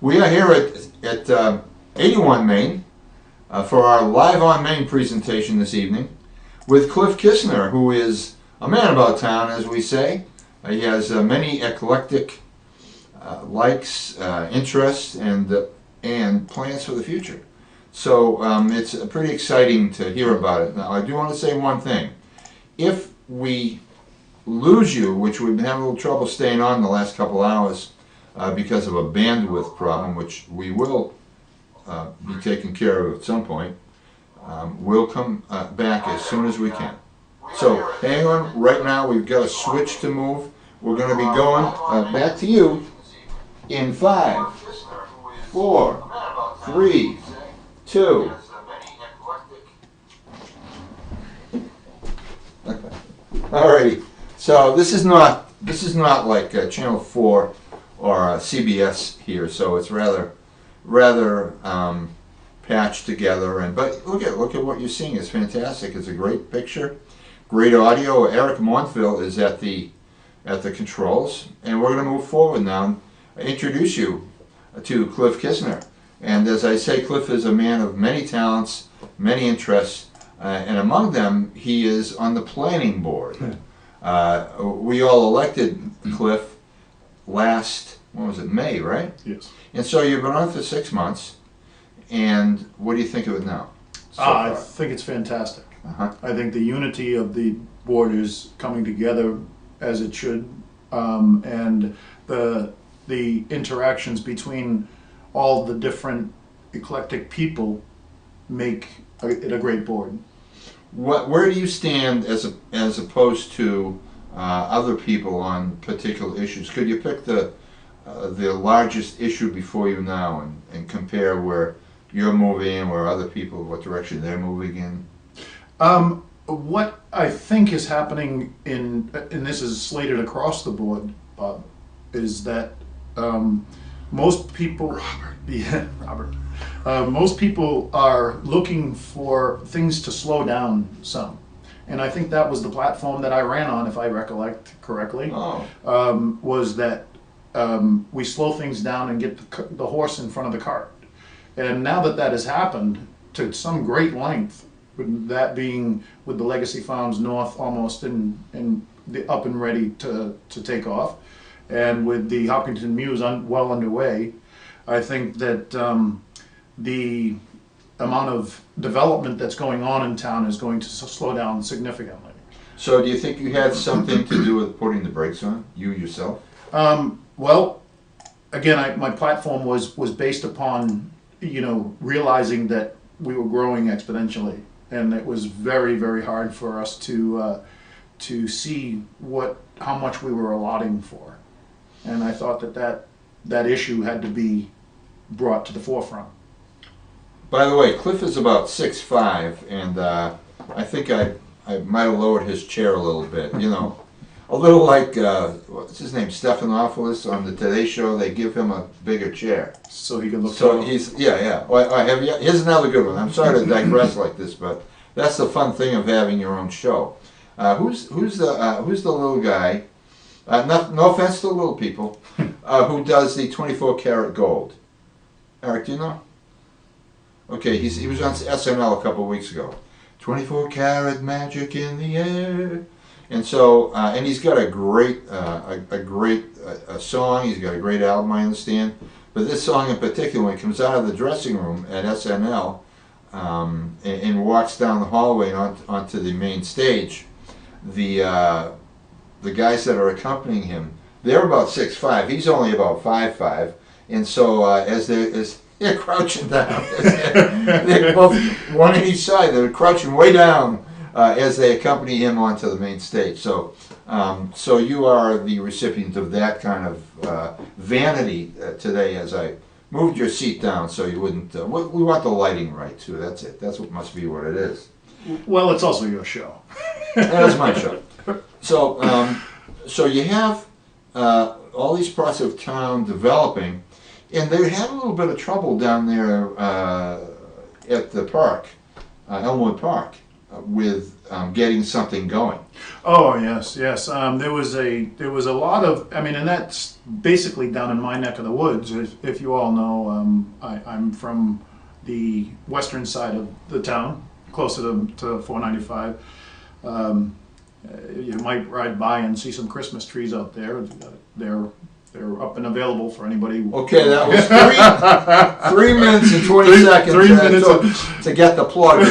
We are here at 81 Main for our Live on Main presentation this evening with Cliff Kistner, who is a man about town, as we say. He has many eclectic likes, interests, and plans for the future. So it's pretty exciting to hear about it. Now, I do want to say one thing. If we lose you, which we've been having a little trouble staying on the last couple hours because of a bandwidth problem, which we will be taken care of at some point, we'll come back as soon as we can. So hang on. Right now we've got a switch to move. We're going to be going back to you in 5, 4, 3, 2. Alrighty. So this is not like Channel 4 or CBS here. So it's rather patched together. But look at what you're seeing. It's fantastic. It's a great picture, great audio. Eric Montville is at the controls, and we're going to move forward now. Introduce you to Cliff Kistner. And as I say, Cliff is a man of many talents, many interests, and among them, he is on the planning board. We all elected Cliff last, when was it, May, right? Yes. And so you've been on for 6 months, and what do you think of it now? I think it's fantastic. I think the unity of the board is coming together as it should, and the interactions between all the different eclectic people make it a great board. Where do you stand as opposed to other people on particular issues? Could you pick the largest issue before you now and compare where you're moving and where other people, what direction they're moving in? What I think is happening and this is slated across the board, Bob, is that most people, most people are looking for things to slow down some. And I think that was the platform that I ran on, if I recollect correctly, was that we slow things down and get the horse in front of the cart. And now that has happened to some great length, with that being with the Legacy Farms North almost up and ready to take off, and with the Hopkinton Mews well underway, I think that the amount of development that's going on in town is going to slow down significantly. So do you think you had something to do with putting the brakes on, you yourself? Well, again, my platform was based upon, realizing that we were growing exponentially, and it was very, very hard for us to see how much we were allotting for. And I thought that issue had to be brought to the forefront. By the way, Cliff is about 6'5", and I think I might have lowered his chair a little bit, a little like, what's his name, Stephanopoulos on the Today Show. They give him a bigger chair. So he can look So he's, yeah. Well, here's another good one. I'm sorry to digress like this, but that's the fun thing of having your own show. Who's the little guy? No offense to little people, who does the 24 karat gold? Eric, do you know? Okay, he was on SNL a couple of weeks ago. 24 karat magic in the air, and so and he's got a great song. He's got a great album, I understand. But this song in particular, when he comes out of the dressing room at SNL and walks down the hallway and onto the main stage, the guys that are accompanying him, they're about 6'5". He's only about 5'5", and so as they're crouching down, they're both one on each side. They're crouching way down as they accompany him onto the main stage. So, so you are the recipient of that kind of vanity today. As I moved your seat down, so you wouldn't. We want the lighting right too. That's it. That's what must be what it is. Well, it's also your show. That is my show. So, so you have all these parts of town developing, and they had a little bit of trouble down there at the park, Elmwood Park. with getting something going. Oh yes, yes. There was a lot of, I mean, and that's basically down in my neck of the woods. If you all know, I'm from the western side of the town, closer to 495. You might ride by and see some Christmas trees out there. They're up and available for anybody. Okay, that was 3 minutes and 20 seconds 3 minutes to get the plug in.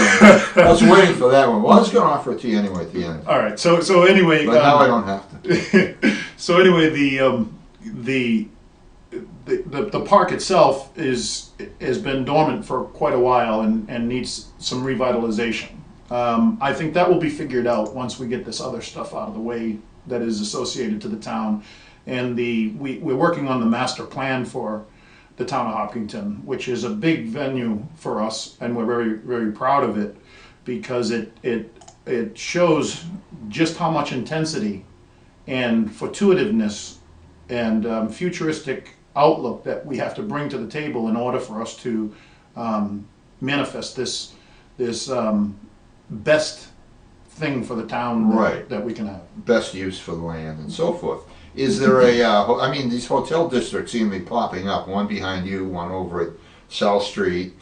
I was waiting for that one. Well, I was going to offer it to you anyway at the end. All right. So anyway. But now I don't have to. So anyway, the park itself has been dormant for quite a while and needs some revitalization. I think that will be figured out once we get this other stuff out of the way that is associated to the town. And we're working on the master plan for the town of Hopkinton, which is a big venue for us, and we're very, very proud of it because it shows just how much intensity and fortuitiveness and futuristic outlook that we have to bring to the table in order for us to manifest this best thing for the town that we can have. Best use for the land and so forth. Is there I mean, these hotel districts seem to be popping up, one behind you, one over at South Street.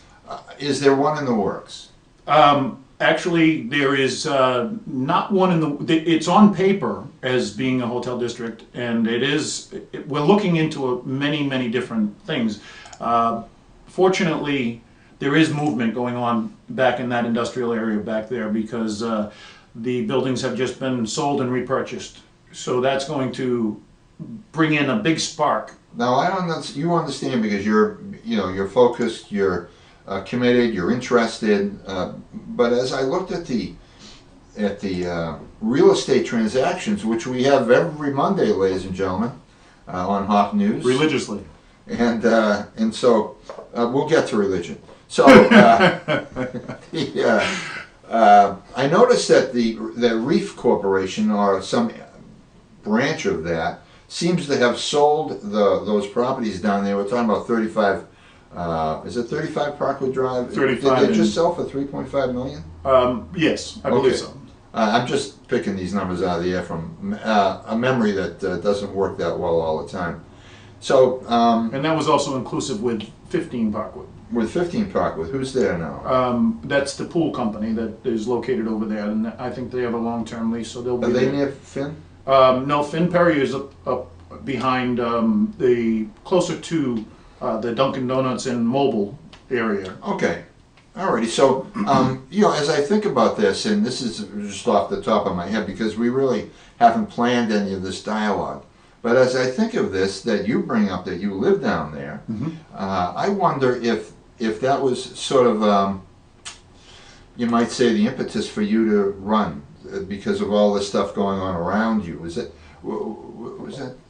Is there one in the works? Actually, there is not one in the, it's on paper as being a hotel district, and we're looking into many, many different things. Fortunately, there is movement going on back in that industrial area back there because the buildings have just been sold and repurchased. So that's going to bring in a big spark. Now you understand because you're focused, you're committed, you're interested. But as I looked at the real estate transactions, which we have every Monday, ladies and gentlemen, on Hop News Religiously. And so we'll get to religion. So I noticed that the Reef Corporation or some branch of that seems to have sold those properties down there. We're talking about 35. Is it 35 Parkwood Drive? 35. Did they just sell for 3.5 million? Yes, I believe so. I'm just picking these numbers out of the air from a memory that doesn't work that well all the time. So. And that was also inclusive with 15 Parkwood. With 15 Parkwood, who's there now? That's the pool company that is located over there, and I think they have a long-term lease, so they'll be. Are they there. near Finn? No, Finn Perry is up behind closer to the Dunkin' Donuts in Mobile area. Okay, alrighty. So as I think about this, and this is just off the top of my head because we really haven't planned any of this dialogue. But as I think of this, that you bring up that you live down there, I wonder if that was sort of, you might say, the impetus for you to run because of all this stuff going on around you. Was that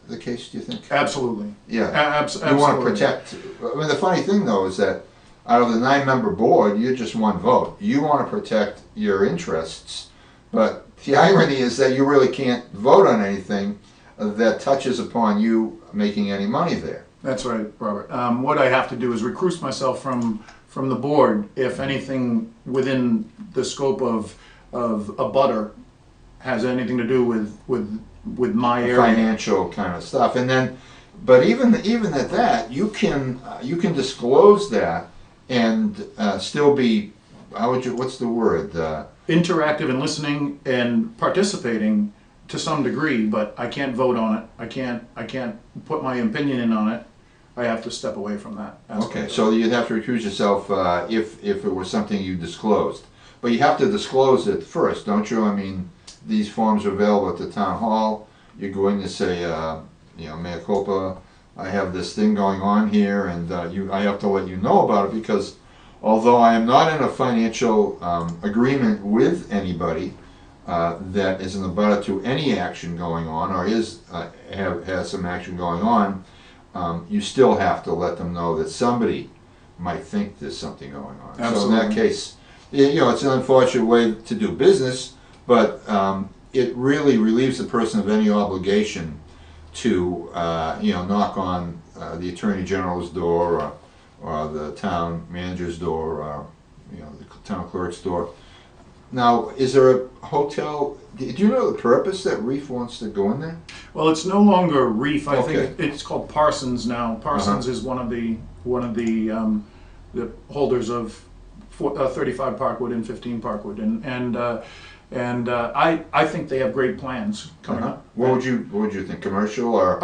the case, do you think? Absolutely. Yeah. Absolutely. You want to protect. I mean, the funny thing, though, is that out of the 9-member board, you're just one vote. You want to protect your interests, but the irony is that you really can't vote on anything that touches upon you making any money there. That's right, Robert. What I have to do is recuse myself from the board if anything within the scope of a butter has anything to do with my area. Financial kind of stuff, and then, but even at that, you can disclose that and still be, what's the word? Interactive and listening and participating to some degree, but I can't vote on it. I can't put my opinion in on it. I have to step away from that. Okay, so you'd have to recuse yourself if it was something you disclosed. But you have to disclose it first, don't you? I mean, these forms are available at the town hall. You go in and say, mea culpa, I have this thing going on here, and I have to let you know about it because although I am not in a financial agreement with anybody that is in the butter to any action going on or has some action going on, you still have to let them know that somebody might think there's something going on. Absolutely. So in that case, it's an unfortunate way to do business, but it really relieves the person of any obligation to knock on the Attorney General's door or the town manager's door or the town clerk's door. Now, is there a hotel? Do you know the purpose that Reef wants to go in there? Well, it's no longer Reef. I Okay. think it's called Parsons now. Parsons is one of the holders of 35 Parkwood and 15 Parkwood, and I think they have great plans coming up. What would you think? Commercial or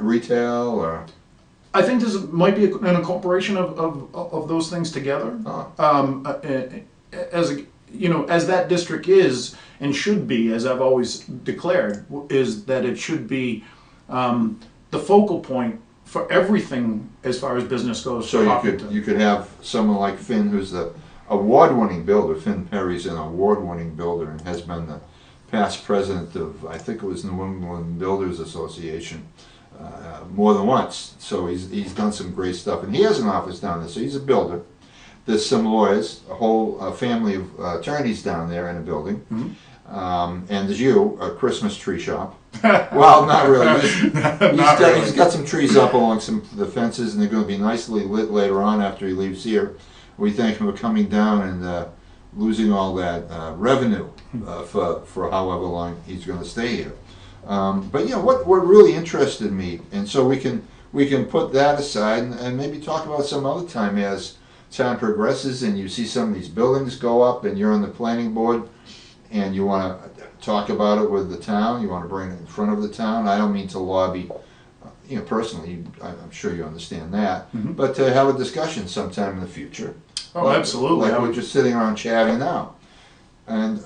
retail or? I think this might be an incorporation of those things together. As that district is and should be, as I've always declared, is that it should be the focal point for everything as far as business goes. So you could have someone like Finn, who's the award-winning builder. Finn Perry's an award-winning builder and has been the past president of, I think it was New England Builders Association, more than once. So he's done some great stuff, and he has an office down there. So he's a builder. There's some lawyers, a whole family of attorneys down there in a building, and there's a Christmas tree shop. Well, not really. He's got some trees up along the fences, and they're going to be nicely lit later on after he leaves here. We thank him for coming down and losing all that revenue for however long he's going to stay here. But what really interested me, and so we can put that aside and maybe talk about some other time as time progresses and you see some of these buildings go up and you're on the planning board and you want to talk about it with the town, you want to bring it in front of the town. I don't mean to lobby, personally, I'm sure you understand that, but to have a discussion sometime in the future. Oh, absolutely. Like we're just sitting around chatting now. And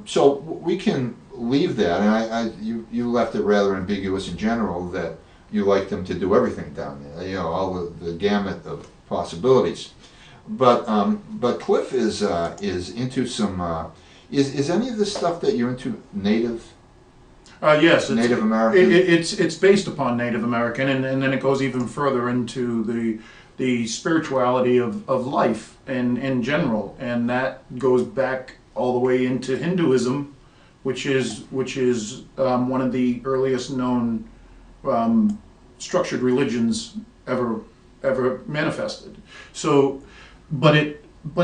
so we can leave that, and you left it rather ambiguous in general that you like them to do everything down there, all the gamut of possibilities. But Cliff is into some. Is any of this stuff that you're into native? Yes, Native American. It's based upon Native American, and then it goes even further into the spirituality of life in general, and that goes back all the way into Hinduism, which is one of the earliest known structured religions ever manifested. So. But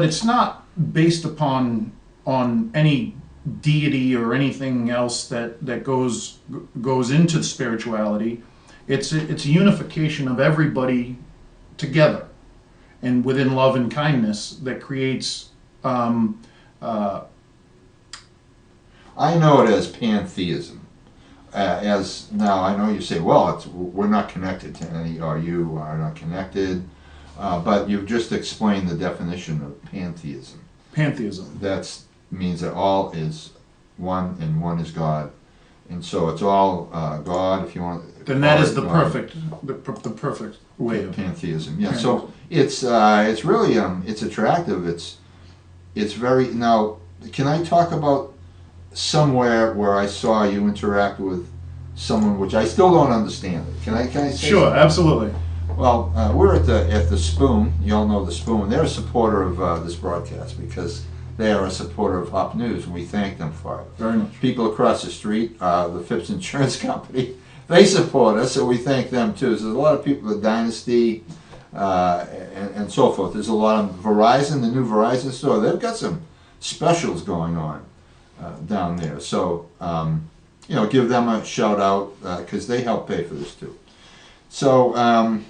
it's not based upon any deity or anything else that goes into spirituality. It's a unification of everybody together, and within love and kindness that creates. I know it as pantheism. As now, I know you say, well, we're not connected to any, or you are not connected. But you've just explained the definition of pantheism. Pantheism. That means that all is one and one is God, and so it's all God. If you want, then that is the perfect way of pantheism. Yeah. So it's really it's attractive. It's very now. Can I talk about somewhere where I saw you interact with someone which I still don't understand? Can I say? Sure, something? Absolutely. Well, we're at the Spoon. You all know the Spoon. They're a supporter of this broadcast because they are a supporter of Hop News, and we thank them for it. Very much. People across the street, the Phipps Insurance Company, they support us, so we thank them too. So there's a lot of people at Dynasty and so forth. There's a lot of Verizon, the new Verizon store. They've got some specials going on down there. So, give them a shout out because they help pay for this too. So,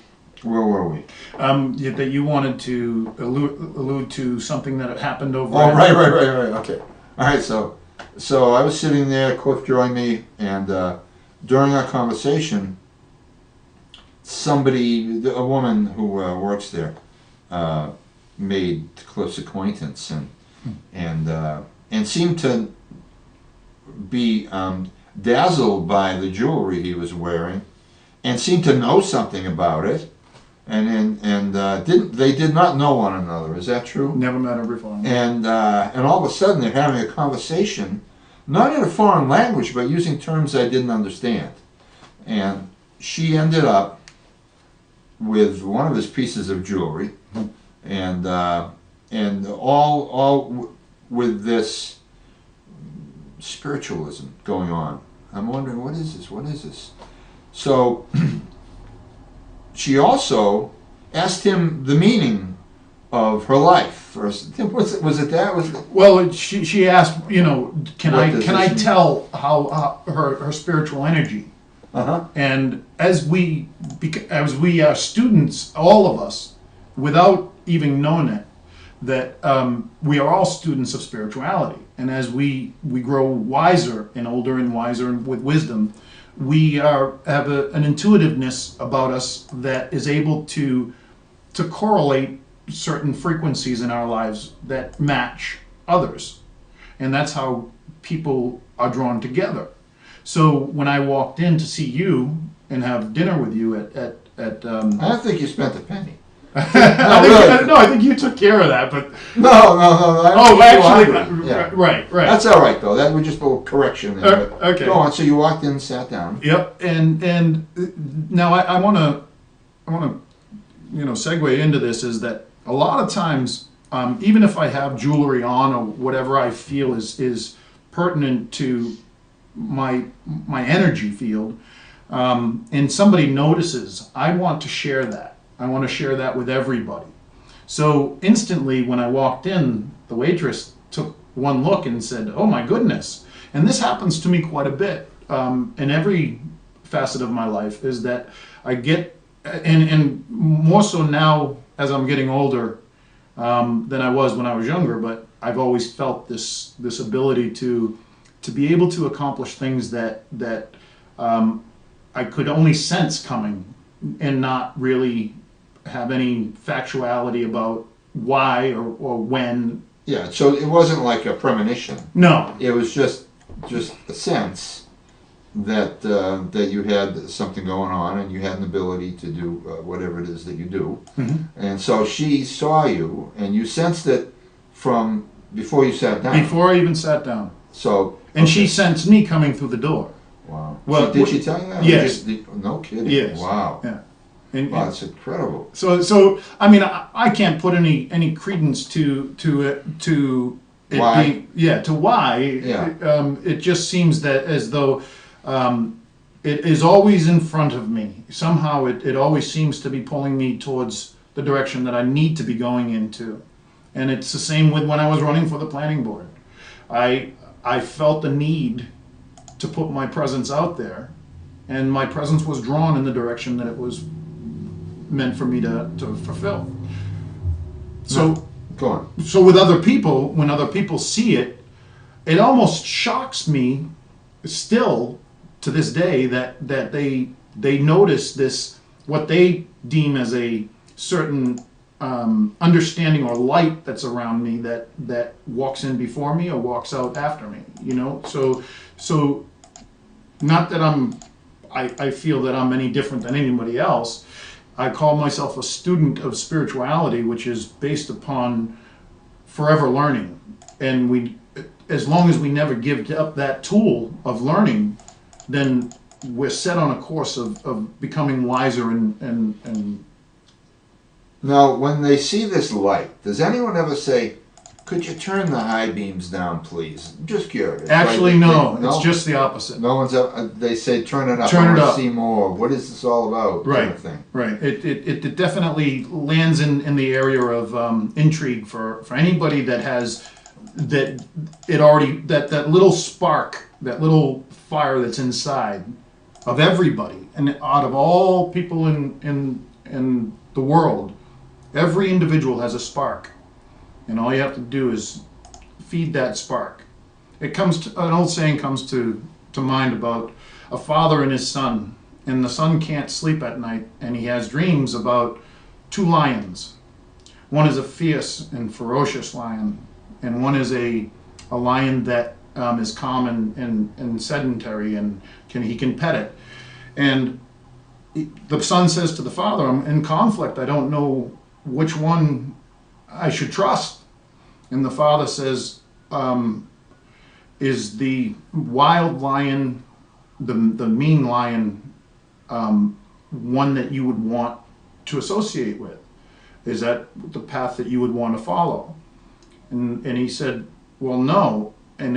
where were we? That you wanted to allude to something that happened over. Oh, right. Okay. All right. So I was sitting there. Cliff joined me, and during our conversation, a woman who works there, made Cliff's acquaintance, and seemed to be dazzled by the jewelry he was wearing, and seemed to know something about it. They did not know one another. Is that true? Never met her before. And all of a sudden they're having a conversation, not in a foreign language, but using terms I didn't understand. And she ended up with one of his pieces of jewelry, and all with this spiritualism going on. I'm wondering, what is this? So she also asked him the meaning of her life, first. Was it that? Well, she asked, can I mean? tell how her spiritual energy? And as we are students, all of us, without even knowing it, that we are all students of spirituality. And as we grow wiser and older and wiser and with wisdom, we have an intuitiveness about us that is able to correlate certain frequencies in our lives that match others. And that's how people are drawn together. So when I walked in to see you and have dinner with you at I don't think you spent a penny. I think you took care of that, but no. Right. That's all right though. That was just a little correction there. Okay. Go on. So you walked in, and sat down. Yep. And now I want to segue into this is that a lot of times, even if I have jewelry on or whatever I feel is pertinent to my energy field, and somebody notices, I want to share that. I want to share that with everybody. So instantly when I walked in, the waitress took one look and said, "Oh my goodness." And this happens to me quite a bit in every facet of my life, is that I get, and more so now as I'm getting older than I was when I was younger, but I've always felt this ability to be able to accomplish things that I could only sense coming and not really have any factuality about why or when. Yeah, so it wasn't like a premonition. No. It was just a sense that that you had something going on and you had an ability to do whatever it is that you do. Mm-hmm. And so she saw you and you sensed it from before you sat down. Before I even sat down. So. And she sensed me coming through the door. Wow. Well, did she tell you that? Yes. No kidding. Yes. Wow. Yeah. Wow, that's incredible. So I mean, I can't put any credence to it Why? to why. Yeah. It just seems that as though it is always in front of me. Somehow it always seems to be pulling me towards the direction that I need to be going into. And it's the same with when I was running for the planning board. I felt the need to put my presence out there, and my presence was drawn in the direction that it was meant for me to fulfill. So, go on. So with other people, when other people see it, it almost shocks me still to this day that they notice this, what they deem as a certain understanding or light that's around me that walks in before me or walks out after me, so not that I feel that I'm any different than anybody else. I call myself a student of spirituality, which is based upon forever learning, and as long as we never give up that tool of learning, then we're set on a course of becoming wiser and Now, when they see this light, does anyone ever say, "Could you turn the high beams down, please"? I'm just curious. Actually, no. It's just the opposite. No one's ever. They say, "Turn it up. Turn it up. See more. What is this all about?" Right. Kind of thing. Right. It definitely lands in the area of intrigue for anybody that has that little spark, that little fire that's inside of everybody, and out of all people in the world. Every individual has a spark, and all you have to do is feed that spark. An old saying comes to mind about a father and his son, and the son can't sleep at night, and he has dreams about two lions. One is a fierce and ferocious lion, and one is a lion that is calm and sedentary, and he can pet it. And the son says to the father, "I'm in conflict. I don't know which one I should trust." And the father says, "Is the wild lion, the mean lion, one that you would want to associate with? Is that the path that you would want to follow?" And he said, "Well, no." And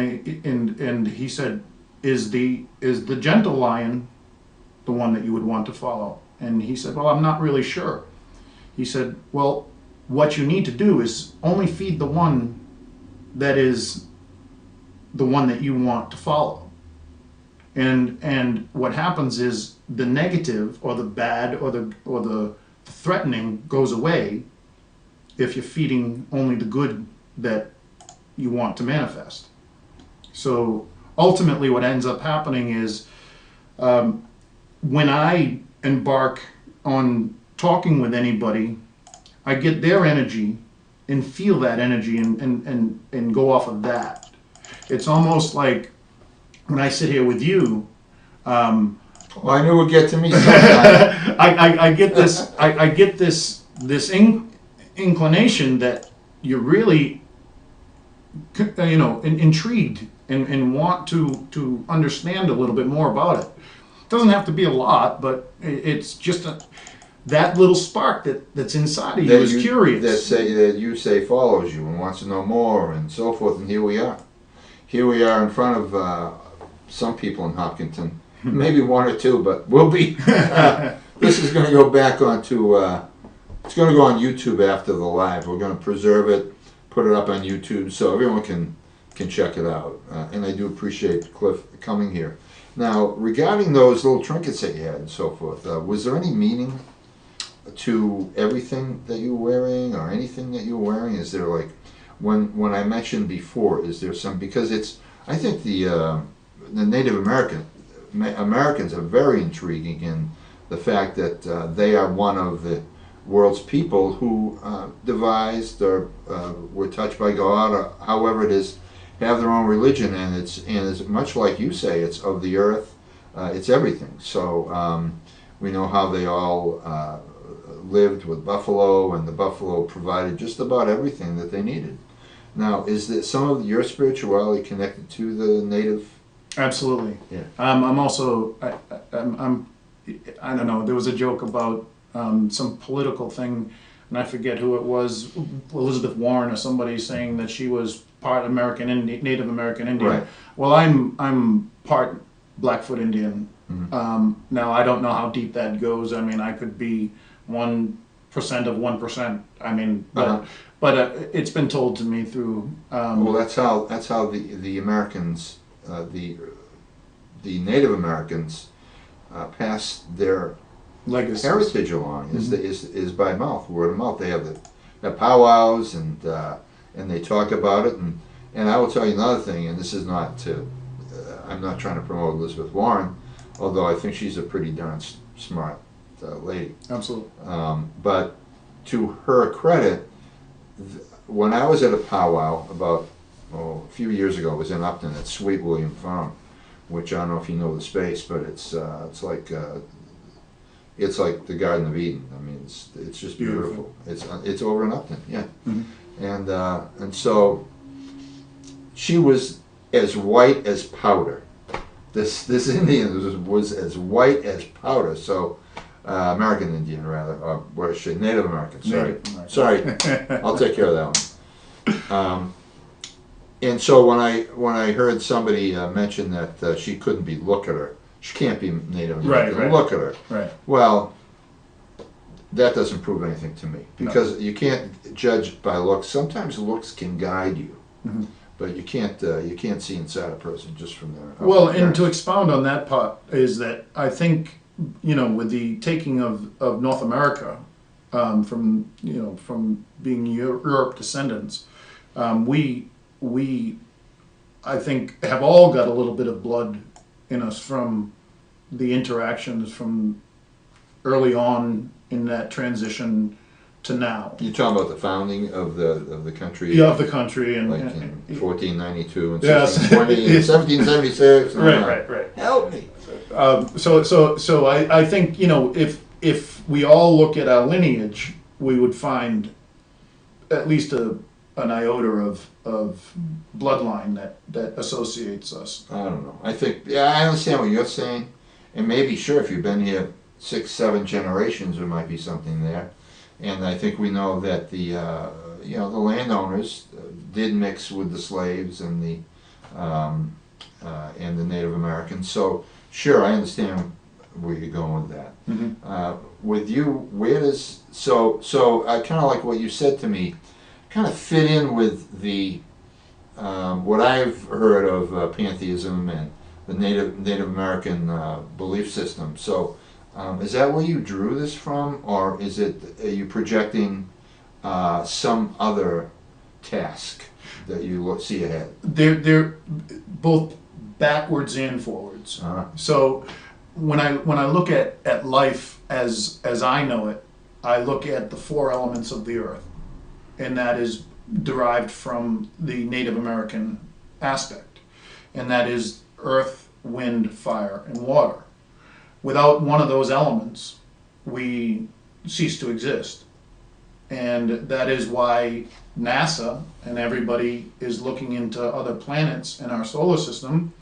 he said, "Is the gentle lion the one that you would want to follow?" And he said, "Well, I'm not really sure." He said, "Well, what you need to do is only feed the one that is the one that you want to follow. And what happens is the negative or the bad or the threatening goes away if you're feeding only the good that you want to manifest. So ultimately what ends up happening is when I embark on talking with anybody, I get their energy and feel that energy and go off of that. It's almost like when I sit here with you, well, I knew we'd get to me sometime. I get this inclination that you're really, intrigued and want to understand a little bit more about it. It doesn't have to be a lot, but it's just that little spark that's inside of you is curious. That you say follows you and wants to know more and so forth. And here we are. Here we are in front of some people in Hopkinton. Maybe one or two, but we'll be. This is going to go back onto. It's going to go on YouTube after the live. We're going to preserve it, put it up on YouTube so everyone can check it out. And I do appreciate Cliff coming here. Now, regarding those little trinkets that you had and so forth, was there any meaning to everything that you were wearing or anything that you were wearing? Is there like, when I mentioned before, is there some, because it's, I think the Native Americans are very intriguing in the fact that they are one of the world's people who devised or were touched by God, or however it is, have their own religion, and it's much like you say, it's of the earth, it's everything. So we know how they all lived with buffalo, and the buffalo provided just about everything that they needed. Now, is that some of your spirituality connected to the native? Absolutely. Yeah. I'm also, I don't know, there was a joke about some political thing, and I forget who it was, Elizabeth Warren or somebody saying that she was part American Indian, Native American Indian. Right. Well, I'm part Blackfoot Indian. Mm-hmm. Now, I don't know how deep that goes. I mean, I could be 1% of 1%. I mean, but it's been told to me through. Well, that's how the Americans, the Native Americans, pass their legacies, heritage along. Is by mouth, word of mouth. They have the powwows and they talk about it, and I will tell you another thing. And this is not to, I'm not trying to promote Elizabeth Warren, although I think she's a pretty darn smart lady. Absolutely. But to her credit, when I was at a powwow about a few years ago, it was in Upton at Sweet William Farm, which I don't know if you know the space, but it's like the Garden of Eden. I mean, it's just beautiful. It's over in Upton, yeah. Mm-hmm. And so she was as white as powder. This Indian was as white as powder. So American Indian rather, or what is she? Native American. Sorry, I'll take care of that one. And so when I heard somebody mention that she couldn't be, look at her. She can't be Native American. Right. Look at her. Right. Well, that doesn't prove anything to me, because you can't judge by looks. Sometimes looks can guide you, but you can't see inside a person just from their. Well, and to expound on that part is that I think, with the taking of North America from being Europe descendants, we I think have all got a little bit of blood in us from the interactions from early on in that transition to now. You're talking about the founding of the country. Yeah, of the country, and like in 1492 and yes. 1620 and 1776. Right. Help me. So I think if we all look at our lineage, we would find at least an iota of bloodline that associates us. I don't know. I think, I understand what you're saying, and maybe sure, if you've been here 6-7 generations, there might be something there. And I think we know that the landowners did mix with the slaves and the Native Americans. So sure, I understand where you're going with that. Mm-hmm. With you, where does so I kind of like what you said to me, kind of fit in with the what I've heard of pantheism and the Native American belief system. So, is that where you drew this from, or are you projecting some other task that you see ahead? They're both backwards and forwards. Uh-huh. So when I look at life as I know it, I look at the four elements of the earth, and that is derived from the Native American aspect, and that is earth, wind, fire, and water. Without one of those elements, we cease to exist. And that is why NASA and everybody is looking into other planets in our solar system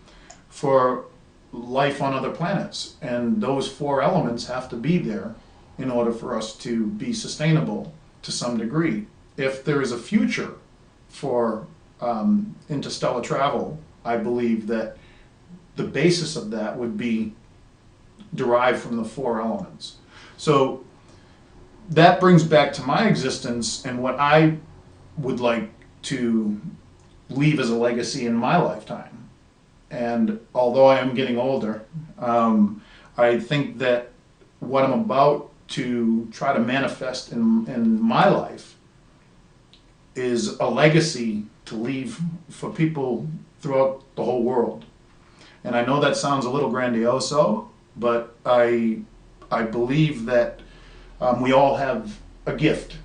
for life on other planets. And those four elements have to be there in order for us to be sustainable to some degree. If there is a future for interstellar travel, I believe that the basis of that would be derived from the four elements. So that brings back to my existence and what I would like to leave as a legacy in my lifetime. And although I am getting older, I think that what I'm about to try to manifest in my life is a legacy to leave for people throughout the whole world. And I know that sounds a little grandiose, but I believe that we all have a gift,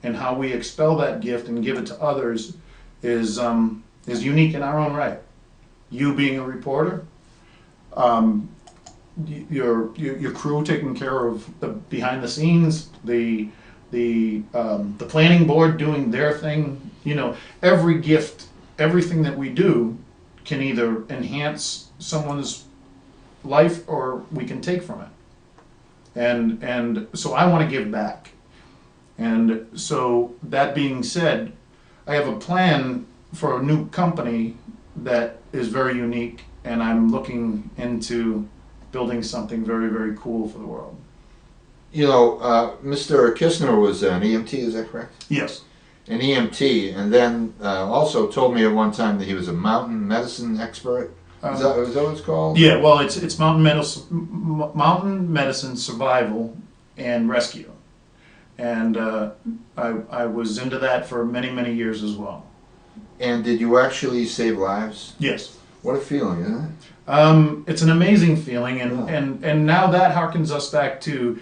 and how we expel that gift and give it to others is unique in our own right. You being a reporter, your crew taking care of the behind the scenes, the planning board doing their thing. You know, every gift, everything that we do can either enhance someone's life or we can take from it. And so I want to give back. And so that being said, I have a plan for a new company that is very unique, and I'm looking into building something very, very cool for the world. You know, Mr. Kistner was an EMT, is that correct? Yes. An EMT, and then also told me at one time that he was a mountain medicine expert. Is that what it's called? Yeah, well, it's mountain medicine survival and rescue, and I was into that for many, many years as well. And did you actually save lives? Yes. What a feeling, isn't it? It's an amazing feeling, and now that harkens us back to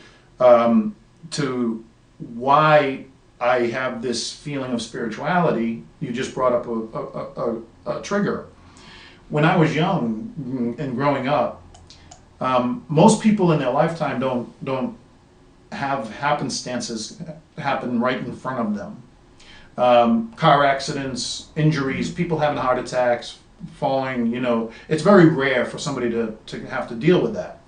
why I have this feeling of spirituality. You just brought up a trigger. When I was young and growing up, most people in their lifetime don't have happenstances happen right in front of them. Car accidents, injuries, people having heart attacks, falling, you know, it's very rare for somebody to have to deal with that.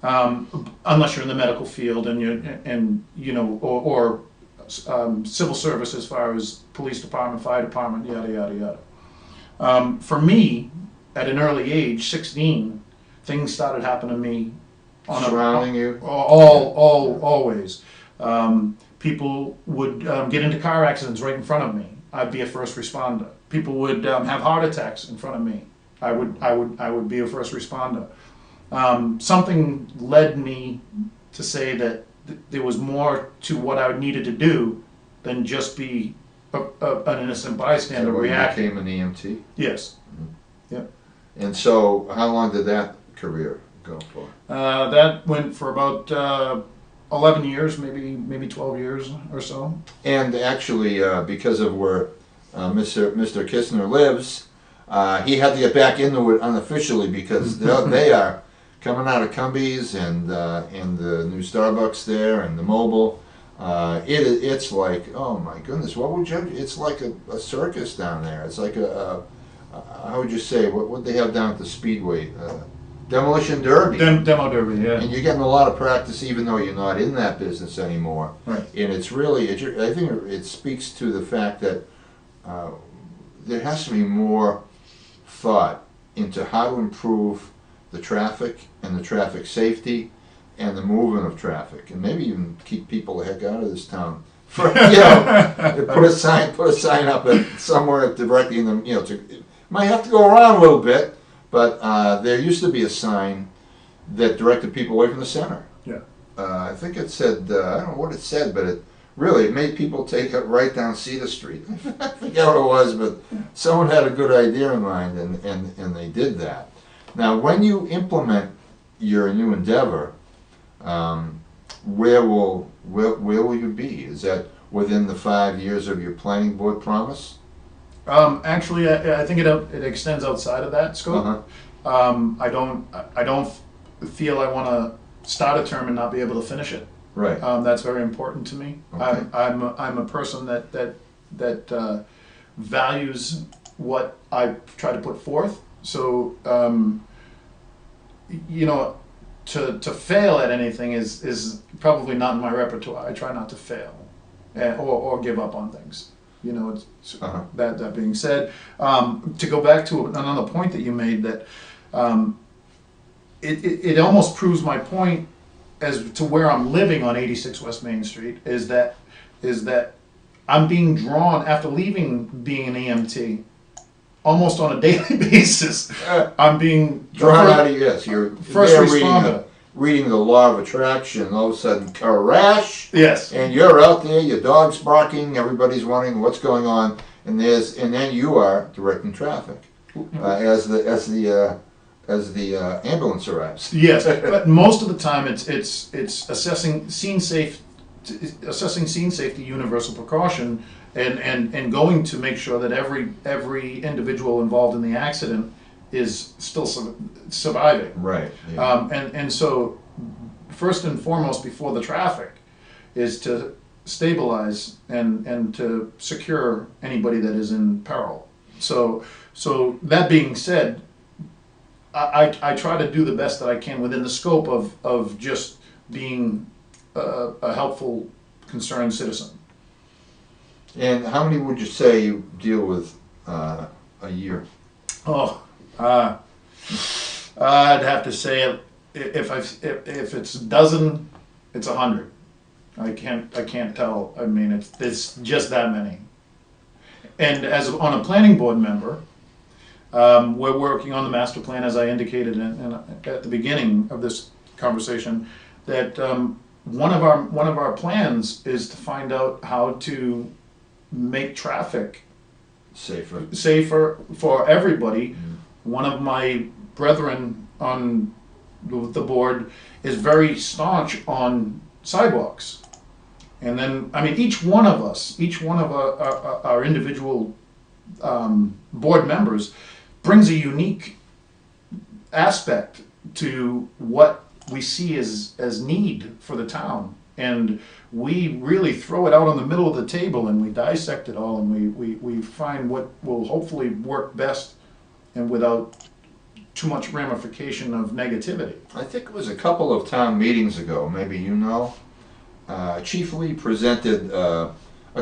Unless you're in the medical field and you know, or civil service as far as police department, fire department, yada, yada, yada. For me, at an early age, 16, things started happening to me surrounding you? Always. People would get into car accidents right in front of me. I'd be a first responder. People would have heart attacks in front of me. I would be a first responder. Something led me to say that there was more to what I needed to do than just be an innocent bystander reacting. You became an EMT? Yes. Mm-hmm. Yep. And so, how long did that career go for? That went for about 11 years, maybe 12 years or so. And actually, because of where Mr. Kistner lives, he had to get back into it unofficially because they are coming out of Cumbies and the new Starbucks there and the mobile. It's like, oh my goodness, what would you? It's like a circus down there. It's like how would you say, what would they have down at the Speedway? Demolition Derby. Demo Derby, yeah. And you're getting a lot of practice even though you're not in that business anymore. Right. And it's really, I think it speaks to the fact that there has to be more thought into how to improve the traffic and the traffic safety and the movement of traffic, and maybe even keep people the heck out of this town. For, put a sign up somewhere directly in the, might have to go around a little bit, but there used to be a sign that directed people away from the center. Yeah. I think it said, I don't know what it said, but it made people take it right down Cedar Street. I forget what it was, but someone had a good idea in mind, and they did that. Now, when you implement your new endeavor, where will you be? Is that within the 5 years of your planning board promise? Actually, I think it extends outside of that scope. I don't feel I want to start a term and not be able to finish it. Right. That's very important to me. Okay. I'm a person that values what I try to put forth. So to fail at anything is probably not in my repertoire. I try not to fail or give up on things. That being said, to go back to another point that you made, that it almost proves my point as to where I'm living on 86 West Main Street, is that I'm being drawn, after leaving being an EMT, almost on a daily basis. I'm being drawn out of, yes, you're first responder. Reading the law of attraction, all of a sudden, crash. Yes. And you're out there, your dog's barking, everybody's wondering what's going on, and then you are directing traffic as the ambulance arrives. Yes, but most of the time it's assessing scene safety, universal precaution, and going to make sure that every individual involved in the accident is still surviving. Right. Yeah. And so, first and foremost, before the traffic, is to stabilize and to secure anybody that is in peril. So that being said, I try to do the best that I can within the scope of just being a helpful, concerned citizen. And how many would you say you deal with a year? I'd have to say if it's a dozen, it's 100. I can't tell. I mean, it's just that many. And on a planning board member, we're working on the master plan, as I indicated at the beginning of this conversation, that one of our plans is to find out how to make traffic safer for everybody. Mm-hmm. One of my brethren on the board is very staunch on sidewalks. And then, I mean, each one of our individual board members brings a unique aspect to what we see as need for the town. And we really throw it out on the middle of the table, and we dissect it all, and we find what will hopefully work best and without too much ramification of negativity. I think it was a couple of town meetings ago, maybe Chief Lee presented a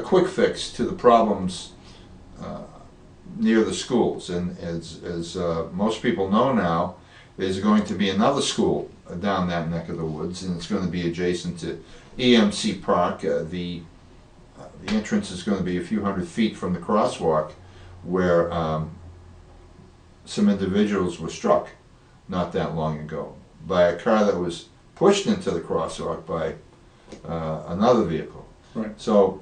quick fix to the problems near the schools, and as most people know now, there's going to be another school down that neck of the woods, and it's going to be adjacent to EMC Park. The entrance is going to be a few hundred feet from the crosswalk where some individuals were struck not that long ago by a car that was pushed into the crosswalk by another vehicle. Right. So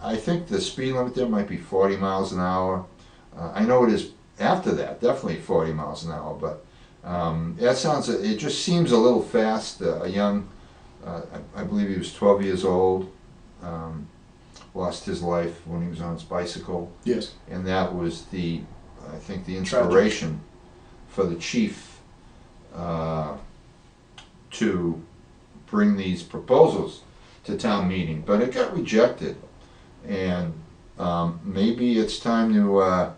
I think the speed limit there might be 40 miles an hour. I know it is after that, definitely 40 miles an hour, but it just seems a little fast. A young, I believe he was 12 years old, lost his life when he was on his bicycle. Yes. And that was I think the inspiration for the chief to bring these proposals to town meeting, but it got rejected, and maybe it's time to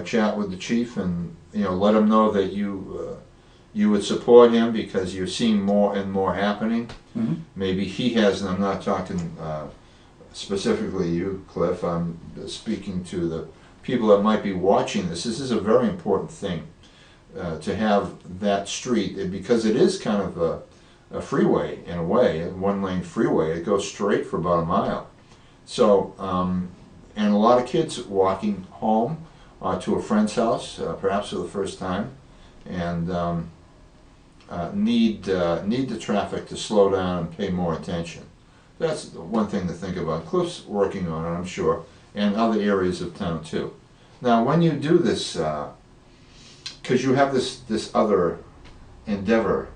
chat with the chief and let him know that you would support him because you're seeing more and more happening. Mm-hmm. Maybe he has, and I'm not talking specifically you, Cliff. I'm speaking to the people that might be watching this. This is a very important thing. to have that street, because it is kind of a freeway in a way, a one-lane freeway. It goes straight for about a mile. So, and a lot of kids walking home to a friend's house, perhaps for the first time, and need the traffic to slow down and pay more attention. That's one thing to think about. Cliff's working on it, I'm sure, and other areas of town too. Now, when you do this, because you have this other endeavor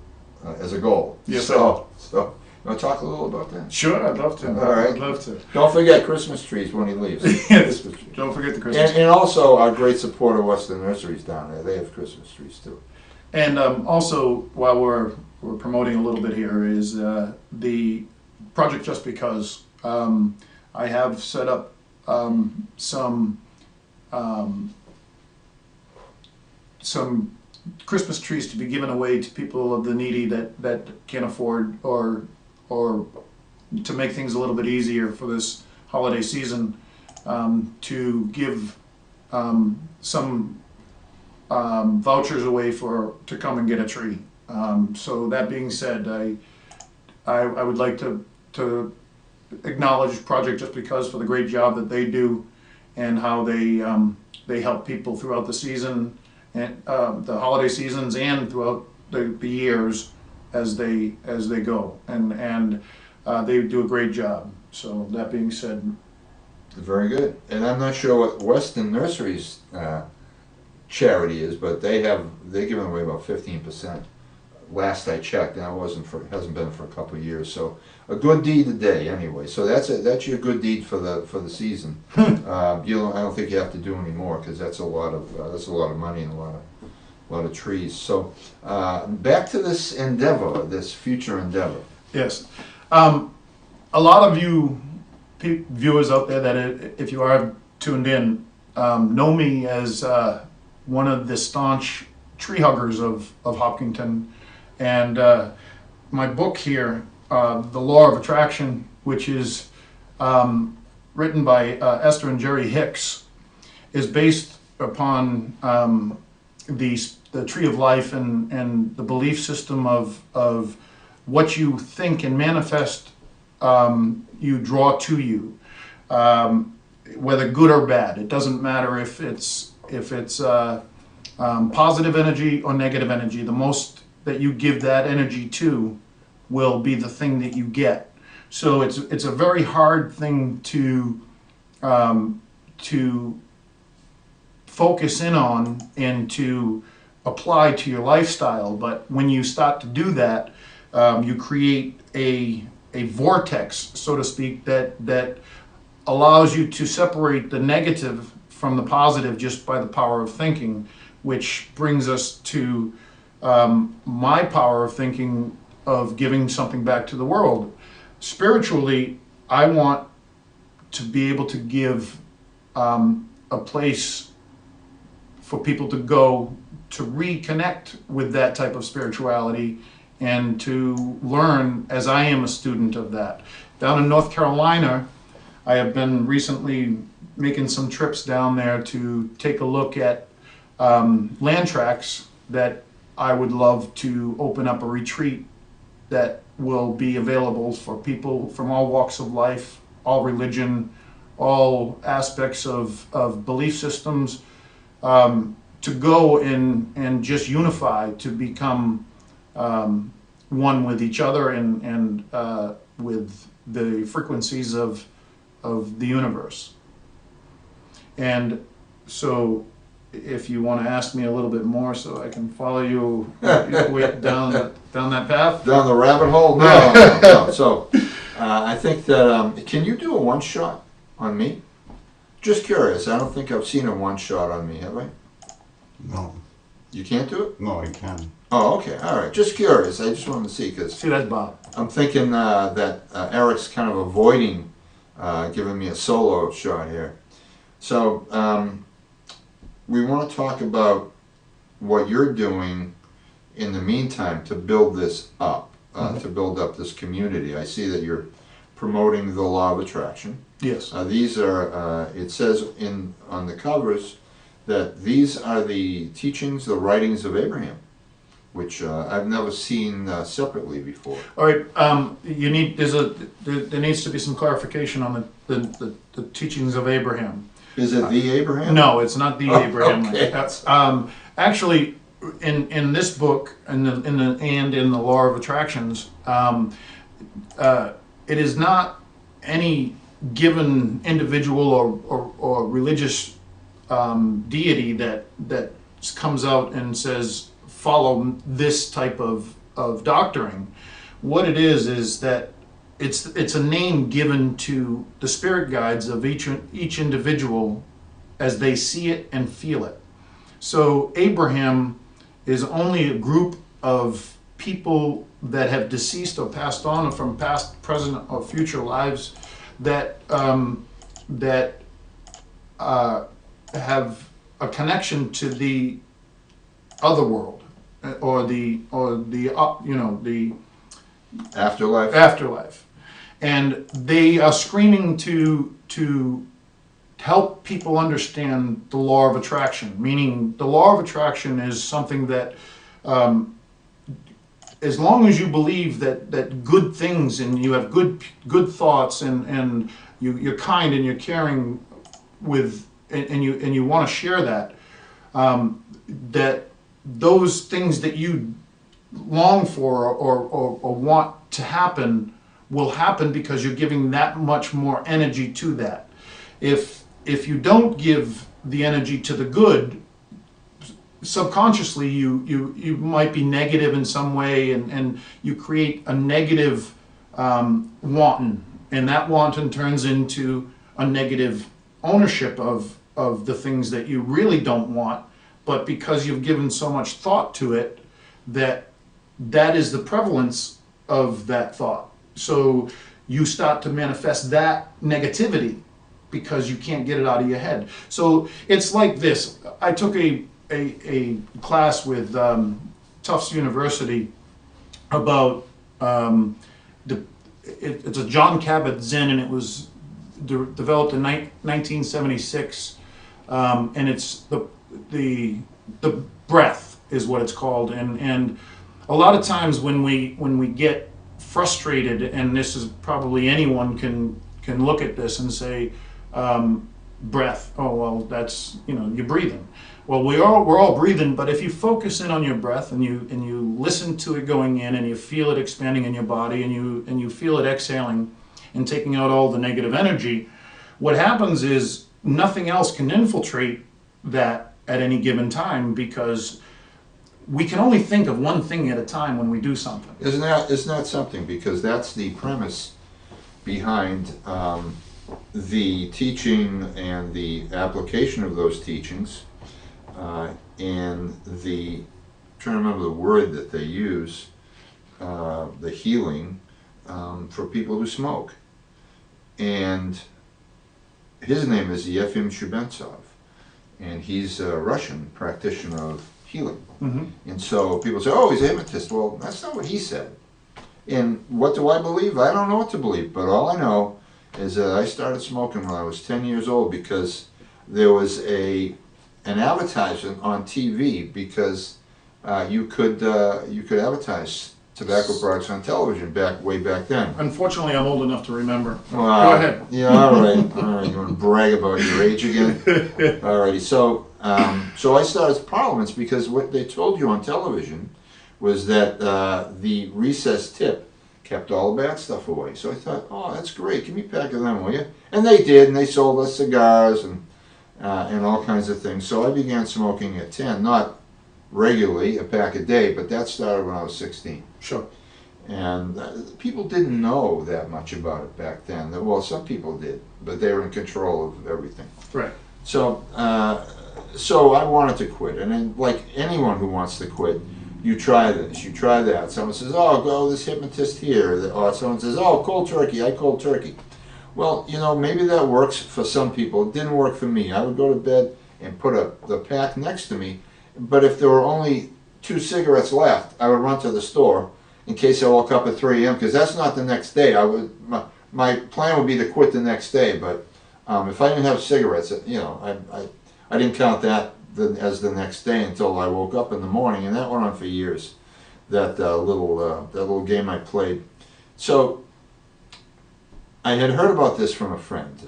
as a goal. Yes. So you want to talk a little about that? Sure, I'd love to. All right. I'd love to. Don't forget Christmas trees when he leaves. Yes. Don't forget the Christmas And also our great support of Western Nurseries down there. They have Christmas trees too. And also, while we're promoting a little bit here, is the project Just Because. I have set up some Christmas trees to be given away to people of the needy that can't afford, or to make things a little bit easier for this holiday season, to give some vouchers away to come and get a tree. So that being said, I would like to acknowledge Project Just Because for the great job that they do, and how they help people throughout the season, and the holiday seasons, and throughout the years as they go, and they do a great job. So that being said, very good. And I'm not sure what Western Nurseries charity is, but they're giving away about 15%. Last I checked, and hasn't been for a couple of years. So a good deed today, anyway. So that's your good deed for the season. I don't think you have to do any more, because that's a lot of money and a lot of trees. So back to this endeavor, this future endeavor. yes, a lot of you viewers out there that if you are tuned in know me as one of the staunch tree huggers of Hopkinton. And my book here, The Law of Attraction, which is written by Esther and Jerry Hicks, is based upon the tree of life and the belief system of what you think and manifest, you draw to you, whether good or bad. It doesn't matter if it's positive energy or negative energy. The most that you give that energy to will be the thing that you get. So it's a very hard thing to focus in on and to apply to your lifestyle. But when you start to do that, you create a vortex, so to speak, that allows you to separate the negative from the positive just by the power of thinking, which brings us to my power of thinking of giving something back to the world. Spiritually, I want to be able to give a place for people to go to reconnect with that type of spirituality, and to learn as I am a student of that. Down in North Carolina, I have been recently making some trips down there to take a look at land tracts that I would love to open up a retreat that will be available for people from all walks of life, all religion, all aspects of belief systems, to go and just unify, to become one with each other and with the frequencies of the universe. And so if you want to ask me a little bit more so I can follow you down that path. Down the rabbit hole? No. So I think that, can you do a one-shot on me? Just curious. I don't think I've seen a one-shot on me, have I? No. You can't do it? No, I can. Oh, okay. All right. Just curious. I just wanted to see, because See, that's Bob. I'm thinking that Eric's kind of avoiding giving me a solo shot here. So we want to talk about what you're doing in the meantime to build this up, to build up this community. I see that you're promoting the law of attraction. Yes. These are, it says on the covers that these are the teachings, the writings of Abraham, which I've never seen separately before. All right, there needs to be some clarification on the teachings of Abraham. Is it the Abraham? No, it's not the Abraham. Okay. Actually, in this book and in the Law of Attractions, it is not any given individual or religious deity that comes out and says follow this type of doctrine. What it is that it's a name given to the spirit guides of each individual as they see it and feel it. So Abraham is only a group of people that have deceased or passed on from past, present, or future lives that have a connection to the other world or the afterlife, and they are screaming to help people understand the law of attraction. Meaning, the law of attraction is something that, as long as you believe that good things and you have good thoughts and you're kind and you're caring with and you want to share that, that those things that you long for or want to happen will happen because you're giving that much more energy to that. If you don't give the energy to the good, subconsciously you might be negative in some way, and you create a negative wanton, and that wanton turns into a negative ownership of the things that you really don't want, but because you've given so much thought to it, that is the prevalence of that thought. So you start to manifest that negativity because you can't get it out of your head. So it's like this. I took a class with Tufts University about it's a John Kabat-Zinn, and it was developed in 1976, and it's the breath is what it's called, and a lot of times when we get frustrated, and this is probably anyone can look at this and say, breath, oh well, that's, you're breathing. Well, we're all breathing, but if you focus in on your breath and you listen to it going in, and you feel it expanding in your body, and you feel it exhaling and taking out all the negative energy, what happens is nothing else can infiltrate that at any given time, because we can only think of one thing at a time when we do something. Isn't that something? Because that's the premise behind the teaching and the application of those teachings, and I'm trying to remember the word that they use, the healing for people who smoke. And his name is Yefim Shubentsov, and he's a Russian practitioner of healing. Mm-hmm. And so people say, oh, he's a hypnotist. Well, that's not what he said. And what do I believe? I don't know what to believe, but all I know is that I started smoking when I was 10 years old because there was an advertisement on TV, because you could advertise tobacco products on television way back then. Unfortunately, I'm old enough to remember. Well, go ahead. Yeah, all right. You want to brag about your age again? Alrighty. So I started Parliaments because what they told you on television was that the recessed tip kept all the bad stuff away. So I thought, oh, that's great. Give me a pack of them, will you? And they did, and they sold us cigars and all kinds of things. So I began smoking at 10, not regularly, a pack a day, but that started when I was 16. Sure. And people didn't know that much about it back then. Well, some people did, but they were in control of everything. Right. So I wanted to quit, and then, like anyone who wants to quit, you try this, you try that. Someone says, oh, go this hypnotist here. Or someone says, oh, cold turkey, I cold turkey. Well, maybe that works for some people. It didn't work for me. I would go to bed and put the pack next to me, but if there were only 2 cigarettes left, I would run to the store in case I woke up at 3 a.m., because that's not the next day. My plan would be to quit the next day, but if I didn't have cigarettes, I didn't count that as the next day until I woke up in the morning, and that went on for years. That little game I played. So I had heard about this from a friend,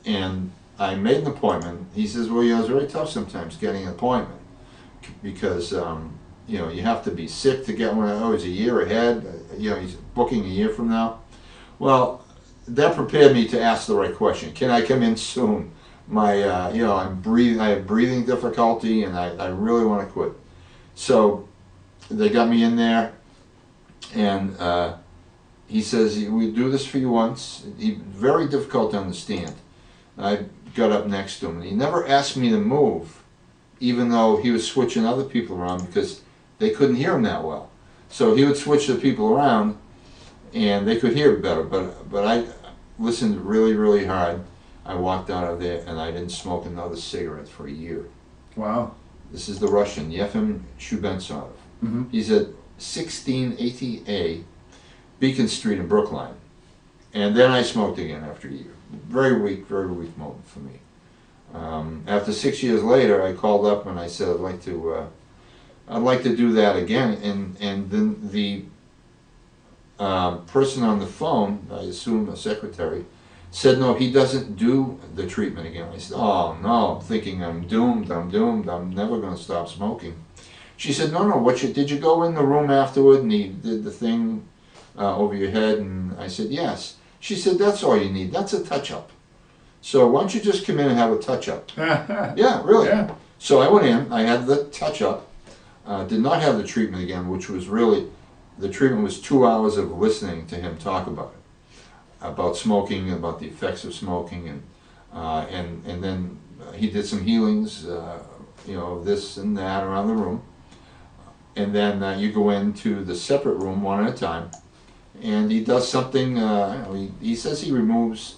and I made an appointment. He says, well, it's very tough sometimes getting an appointment because you have to be sick to get one. Oh, it's a year ahead. He's booking a year from now. Well, that prepared me to ask the right question. Can I come in soon? I'm breathing. I have breathing difficulty, and I really want to quit. So they got me in there, and he says, we do this for you once. Very difficult to understand. I got up next to him, and he never asked me to move, even though he was switching other people around because they couldn't hear him that well. So he would switch the people around, and they could hear better. But I listened really, really hard. I walked out of there, and I didn't smoke another cigarette for a year. Wow. This is the Russian, Yefim Shubensov. Mm-hmm. He's at 1680A, Beacon Street in Brookline. And then I smoked again after a year. Very weak moment for me. After 6 years later, I called up and I said, I'd like to do that again. And then the person on the phone, I assume a secretary, said, no, he doesn't do the treatment again. I said, oh no, I'm thinking I'm doomed, I'm never going to stop smoking. She said, no, did you go in the room afterward and he did the thing over your head? And I said, yes. She said, that's all you need, that's a touch-up. So why don't you just come in and have a touch-up? Yeah, really. Yeah. So I went in, I had the touch-up, did not have the treatment again, which was really, the treatment was 2 hours of listening to him talk about it, about smoking, about the effects of smoking, and then he did some healings, this and that around the room. And then you go into the separate room one at a time, and he does something. He says he removes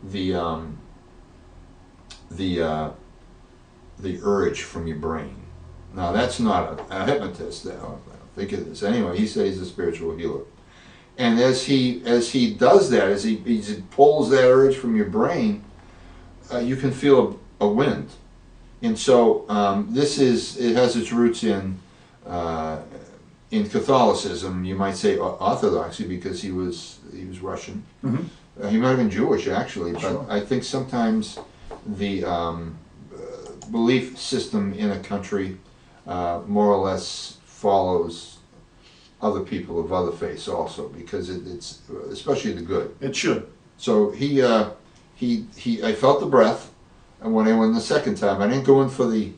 the urge from your brain. Now that's not a hypnotist. I don't think it is. Anyway, he says he's a spiritual healer, and as he does that, as he pulls that urge from your brain, you can feel a wind, and so it has its roots in Catholicism, you might say Orthodoxy, because he was Russian. Mm-hmm. He might have been Jewish actually, but sure. I think sometimes the belief system in a country more or less follows other people of other faiths also, because it's especially the good. It should. So I felt the breath, and when I went the second time, I didn't go in for the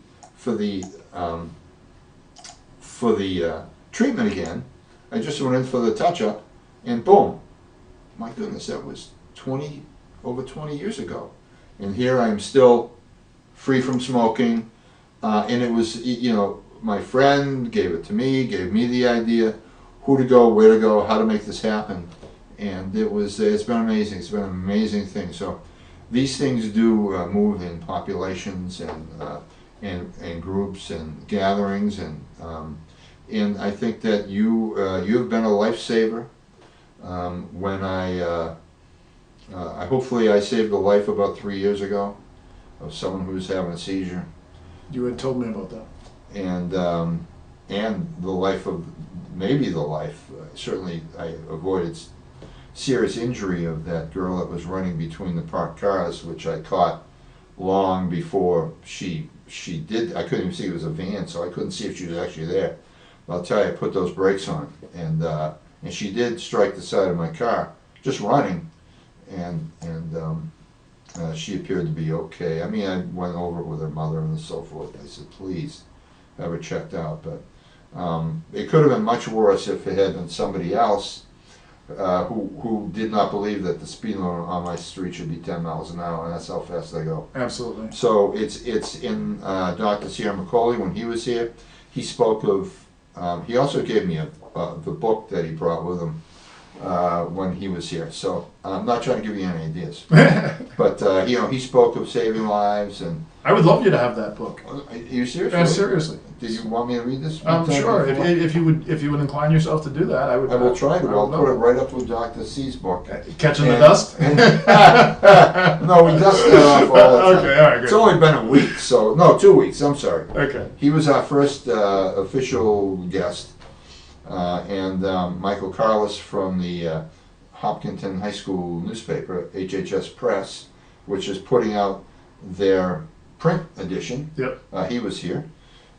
treatment again. I just went in for the touch-up, and boom, my goodness, that was over 20 years ago. And here I am still free from smoking, and it was, my friend gave it to me, gave me the idea, who to go, where to go, how to make this happen, and it's been amazing. It's been an amazing thing. So these things do move in populations and groups and gatherings, and I think that you have been a lifesaver. When hopefully I saved a life about 3 years ago of someone who was having a seizure. You had told me about that. And the life of, certainly I avoided serious injury of that girl that was running between the parked cars, which I caught long before she did. I couldn't even see it was a van, so I couldn't see if she was actually there. But I'll tell you, I put those brakes on, and she did strike the side of my car, just running, and she appeared to be okay. I mean, I went over it with her mother and so forth. I said, please have her checked out. But it could have been much worse if it had been somebody else who did not believe that the speed limit on my street should be 10 miles an hour, and that's how fast I go. Absolutely. So it's in Dr. Sierra McCauley, when he was here, he spoke of, he also gave me the book that he brought with him when he was here. So I'm not trying to give you any ideas, but he spoke of saving lives, and I would love you to have that book. Are you serious? Yeah, seriously. Did you want me to read this? Sure. If you would incline yourself to do that, I would. I will try to. I'll put it right up with Dr. C's book. Catching the Dust. No, No, we dust that off all the time. Okay, all right, good. It's only been a week, so no, 2 weeks. I'm sorry. Okay. He was our first official guest, and Michael Carlos from the Hopkinton High School newspaper, HHS Press, which is putting out their print edition. Yep. He was here,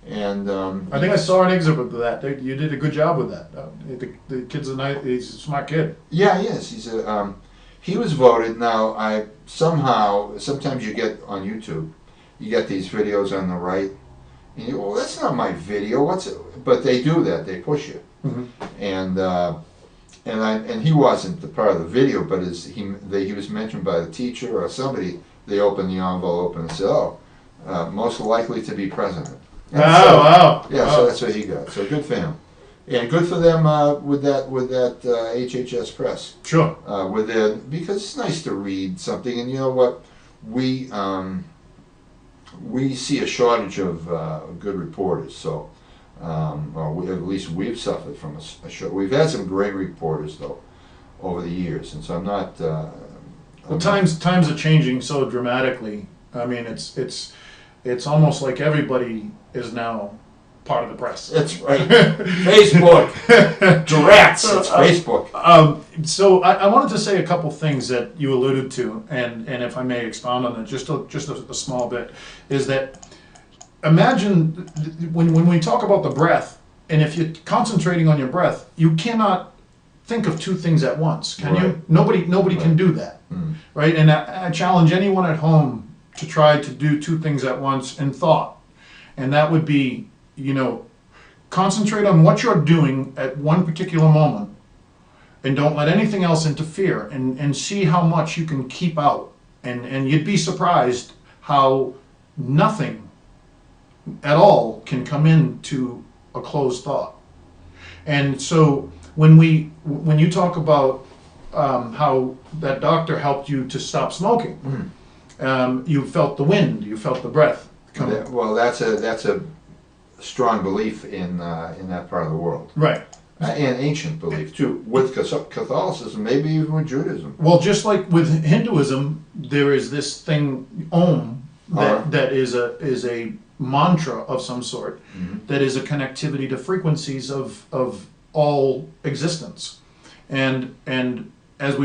and I think I saw an exhibit of that. You did a good job with that. The kid's he's a smart kid. yeah, he is. He's a he was voted. Now sometimes you get on YouTube, you get these videos on the right, and you go, well, that's not my video. What's it? But they do that. They push you, and he wasn't the part of the video, but he was mentioned by the teacher or somebody. They opened the envelope and said, "Oh, most likely to be president." And Wow! Yeah, wow. so that's what he got. So good for him, and good for them with that HHS Press. Sure. Because it's nice to read something, and you know what, we see a shortage of good reporters. So, at least we've suffered from a short. We've had some great reporters though over the years, and so I'm not. Well, times are changing so dramatically. I mean, it's almost like everybody is now part of the press. That's right. Facebook. Direct. It's Facebook. So I wanted to say a couple things that you alluded to, and if I may expound on it just a small bit, is that imagine when we talk about the breath, and if you're concentrating on your breath, you cannot think of two things at once, can you? Nobody can do that, right? And I challenge anyone at home to try to do two things at once in thought, and that would be, concentrate on what you're doing at one particular moment, and don't let anything else interfere, and see how much you can keep out, and you'd be surprised how nothing at all can come into a closed thought. And so when you talk about how that doctor helped you to stop smoking, you felt the wind, you felt the breath coming. Well, that's a strong belief in that part of the world, right? And ancient belief too, with Catholicism, maybe even with Judaism. Well, just like with Hinduism, there is this thing Om that is a mantra of some sort, that is a connectivity to frequencies of all existence, and as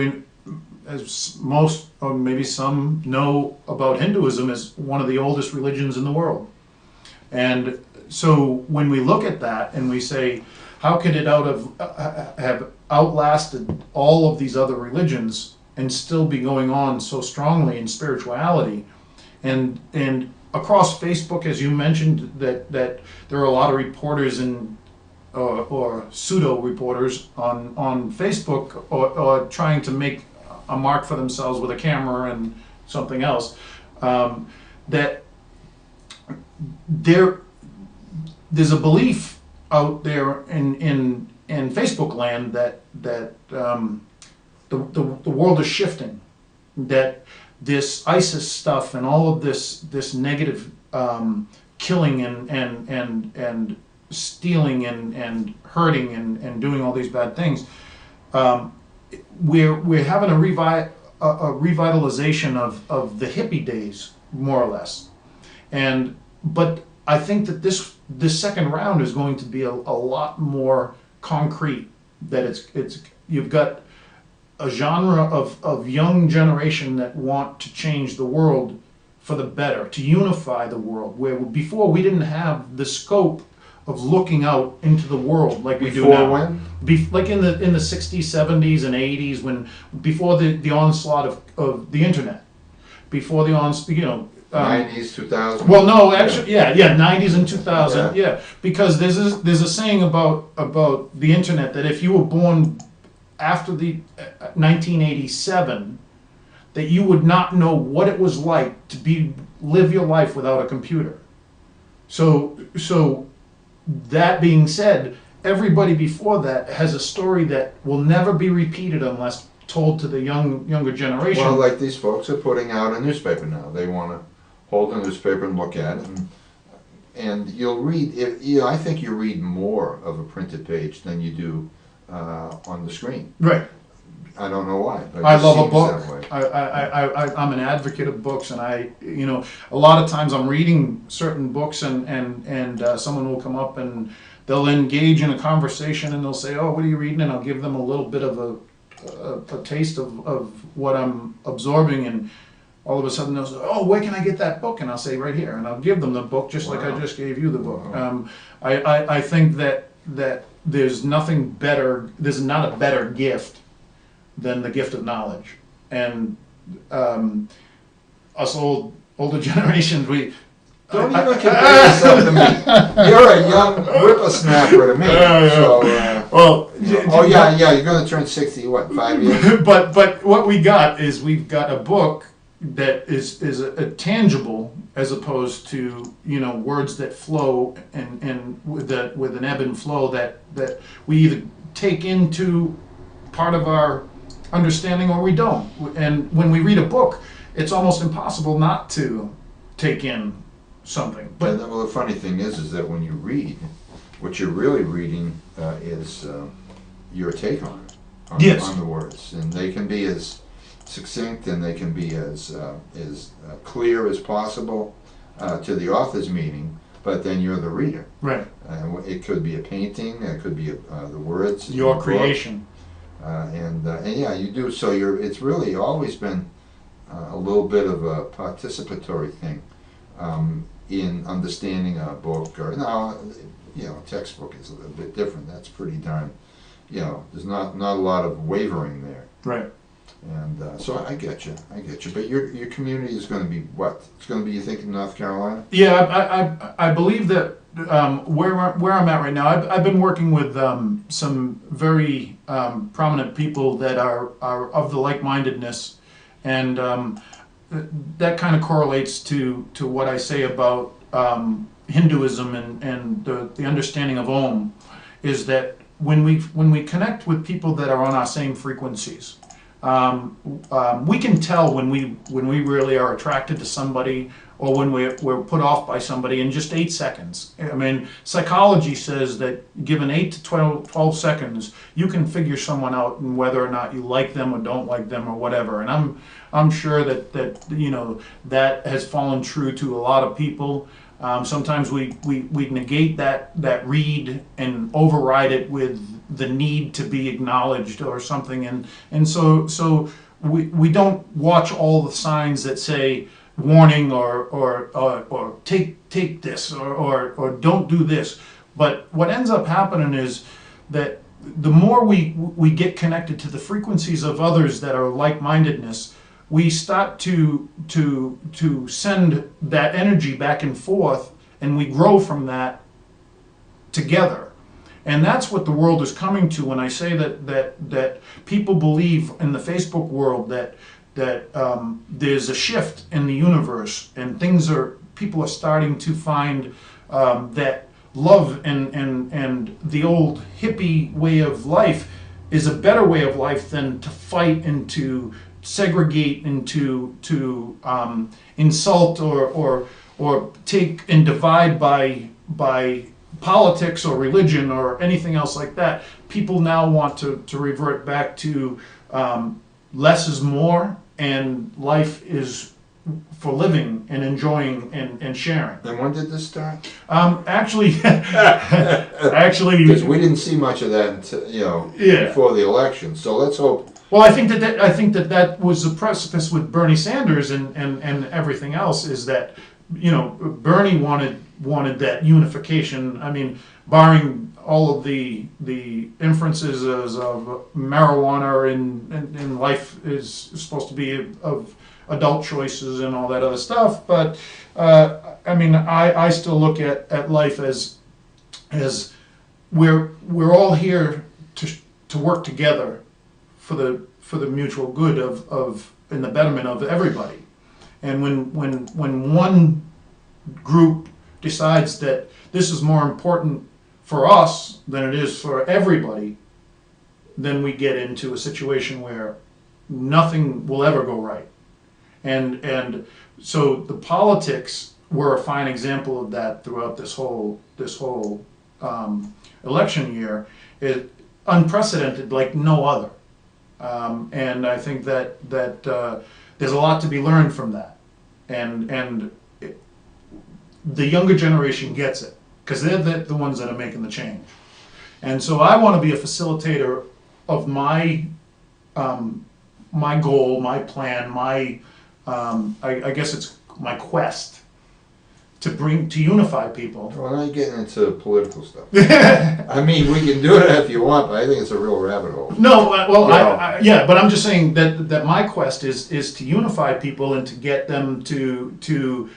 most, or maybe some, know about Hinduism, is one of the oldest religions in the world. And so when we look at that and we say, how could it have outlasted all of these other religions and still be going on so strongly in spirituality? And across Facebook, as you mentioned, that there are a lot of reporters or pseudo reporters on Facebook or trying to make a mark for themselves with a camera and something else, that there's a belief out there in Facebook land that the world is shifting, that this ISIS stuff and all of this negative killing and stealing and hurting and doing all these bad things, we're having a revitalization of the hippie days, more or less. But I think that this second round is going to be a lot more concrete. That you've got a genre of young generation that want to change the world for the better, to unify the world, where before we didn't have the scope of looking out into the world like we do now. When? Like in the 60s, 70s, and 80s, before the onslaught of the internet, before the 90s, 2000. Well, no, actually, yeah, 90s and 2000, yeah, because there's a saying about the internet that if you were born after the 1987, that you would not know what it was like to live your life without a computer. So that being said, everybody before that has a story that will never be repeated unless told to the younger generation. Well, like these folks are putting out a newspaper now. They want to hold a newspaper and look at it, and you'll read. I think you read more of a printed page than you do on the screen. Right. I don't know why, but I it love a seems book. that way. I'm an advocate of books, and a lot of times I'm reading certain books, and someone will come up and they'll engage in a conversation, and they'll say, "Oh, what are you reading?" And I'll give them a little bit of a taste of what I'm absorbing, and all of a sudden they'll say, "Oh, where can I get that book?" And I'll say, "Right here," and I'll give them the book just like I just gave you the book. Wow. I think that there's nothing better. There's not a better gift than the gift of knowledge, and us older generations, we Don't even compare yourself to me. You're a young whippersnapper to me. So, well, oh yeah, you're going to turn 60. What, 5 years? but what we got is we've got a book that is a tangible, as opposed to words that flow and with an ebb and flow that we either take into part of our understanding or we don't. And when we read a book, it's almost impossible not to take in something. But well, the funny thing is that when you read, what you're really reading is your take on it, on the words, and they can be as succinct and they can be as clear as possible to the author's meaning. But then you're the reader. Right. It could be a painting. It could be the words. Your creation. And yeah, you do. So it's really always been a little bit of a participatory thing in understanding a book. Or now, textbook is a little bit different. That's pretty darn. There's not a lot of wavering there. Right. And so I get you. But your community is going to be what? It's going to be, you think, in North Carolina? Yeah, I believe that where I'm at right now, I've been working with some very prominent people that are of the like-mindedness, and that kind of correlates to what I say about Hinduism and the understanding of Om, is that when we connect with people that are on our same frequencies, we can tell when we really are attracted to somebody, or when we're put off by somebody in just 8 seconds. I mean, psychology says that given 8 to 12 seconds, you can figure someone out, and whether or not you like them or don't like them or whatever. And I'm sure that that has fallen true to a lot of people. Sometimes we negate that read and override it with the need to be acknowledged or something, and so we don't watch all the signs that say warning or take this or don't do this. But what ends up happening is that the more we get connected to the frequencies of others that are like-mindedness, we start to send that energy back and forth, and we grow from that together. And that's what the world is coming to when I say that people believe in the Facebook world that there's a shift in the universe, and people are starting to find that love and the old hippie way of life is a better way of life than to fight and to segregate and to insult or take and divide by politics or religion or anything else like that. People now want to revert back to less is more, and life is for living and enjoying and sharing. And when did this start? Actually, because we didn't see much of that until before the election. So let's hope. Well, I think that was the precipice with Bernie Sanders and everything else, is that Bernie wanted that unification. I mean, barring all of the inferences of marijuana in life is supposed to be of adult choices and all that other stuff, but I mean, I still look at life as we're all here to work together for the mutual good of and the betterment of everybody. And when one group decides that this is more important for us than it is for everybody, then we get into a situation where nothing will ever go right. And so the politics were a fine example of that throughout this whole election year. It unprecedented like no other. And I think that there's a lot to be learned from that. And the younger generation gets it, because they're the ones that are making the change. And so I want to be a facilitator of my my goal, my plan, I guess it's my quest to unify people. Well, now you're getting into political stuff. I mean, we can do it if you want, but I think it's a real rabbit hole. No, well, yeah, but I'm just saying that my quest is to unify people and to get them to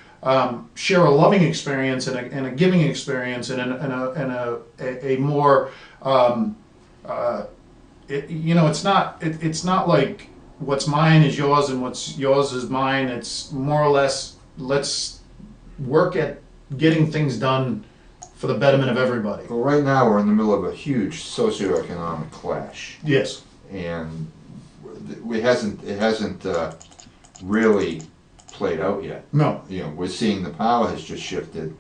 share a loving experience and a giving experience and a more it's not like what's mine is yours and what's yours is mine. It's more or less, let's work at getting things done for the betterment of everybody. Well, right now we're in the middle of a huge socioeconomic clash. Yes. And it hasn't really played out yet. No. You know, we're seeing the power has just shifted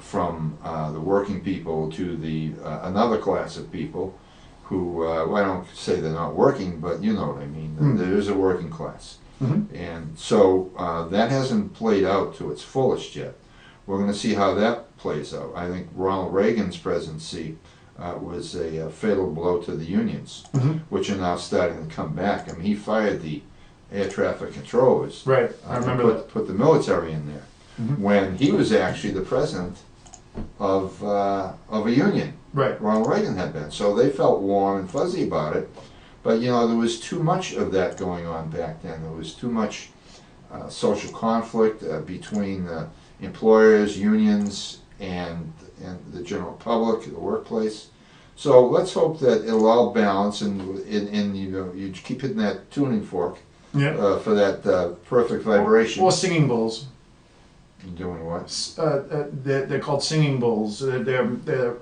from the working people to the another class of people who, well, I don't say they're not working, but you know what I mean. There is a working class. And so that hasn't played out to its fullest yet. We're going to see how that plays out. I think Ronald Reagan's presidency was a fatal blow to the unions, which are now starting to come back. I mean, he fired the air traffic controllers. Right, I remember that. Put the military in there when he was actually the president of a union. Right. Ronald Reagan had been. So they felt warm and fuzzy about it. But, you know, there was too much of that going on back then. There was too much social conflict between employers, unions, and the general public, the workplace. So let's hope that it'll all balance, and you know, you keep hitting that tuning fork for that perfect vibration. Or singing bowls. Doing what? They're called singing bowls. They're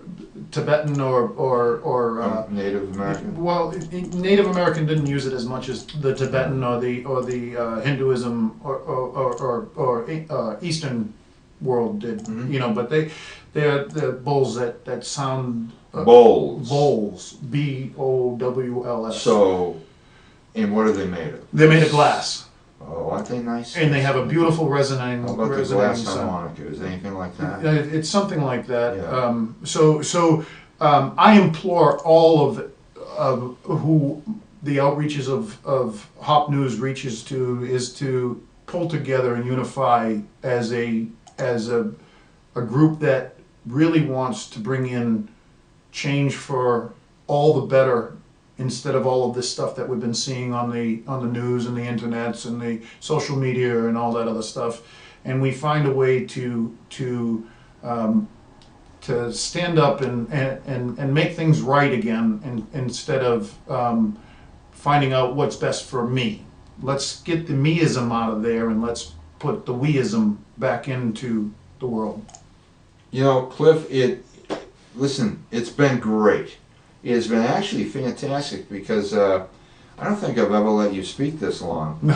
Tibetan or Native American. Well, Native American didn't use it as much as the Tibetan or the Hinduism or Eastern world did. You know, but they're bowls that sound bowls. Bowls. BOWLS. So, and what are they made of? They're made of glass. Oh, aren't they nice? And they have a beautiful resonating. How about the glass harmonica? Is it anything like that? It's something like that. Yeah. I implore all of who the outreaches of Hop News reaches to is to pull together and unify as a group that really wants to bring in change for all the better, instead of all of this stuff that we've been seeing on the news and the internets and the social media and all that other stuff, and we find a way to stand up and make things right again, and instead of finding out what's best for me. Let's get the meism out of there and let's put the weism back into the world. You know, Cliff, listen, it's been great. It's been actually fantastic because I don't think I've ever let you speak this long. Nor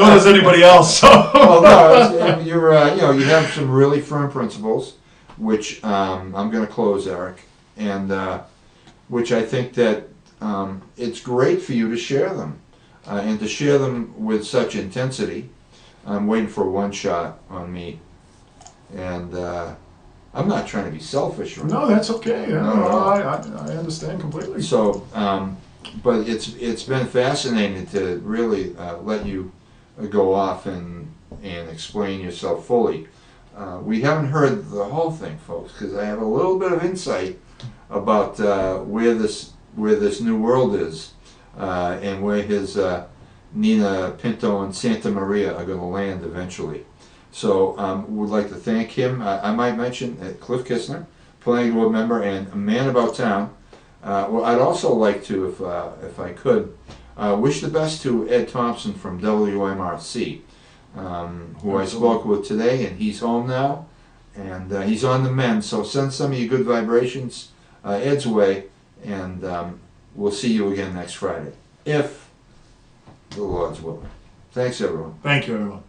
does anybody else. Well, no, you have some really firm principles, which I'm going to close, Eric, and which I think that it's great for you to share them, and to share them with such intensity. I'm waiting for one shot on me, and I'm not trying to be selfish. Right? No, that's okay. No. I understand completely. So, but it's been fascinating to really let you go off and explain yourself fully. We haven't heard the whole thing, folks, because I have a little bit of insight about where this new world is, and where his Nina Pinto and Santa Maria are going to land eventually. So would like to thank him. I might mention Cliff Kistner, planning board member and a man about town. Well, I'd also like to, if I could, wish the best to Ed Thompson from WMRC, who I spoke with today, and he's home now, and he's on the mend. So send some of your good vibrations Ed's way, and we'll see you again next Friday, if the Lord's willing. Thanks, everyone. Thank you, everyone.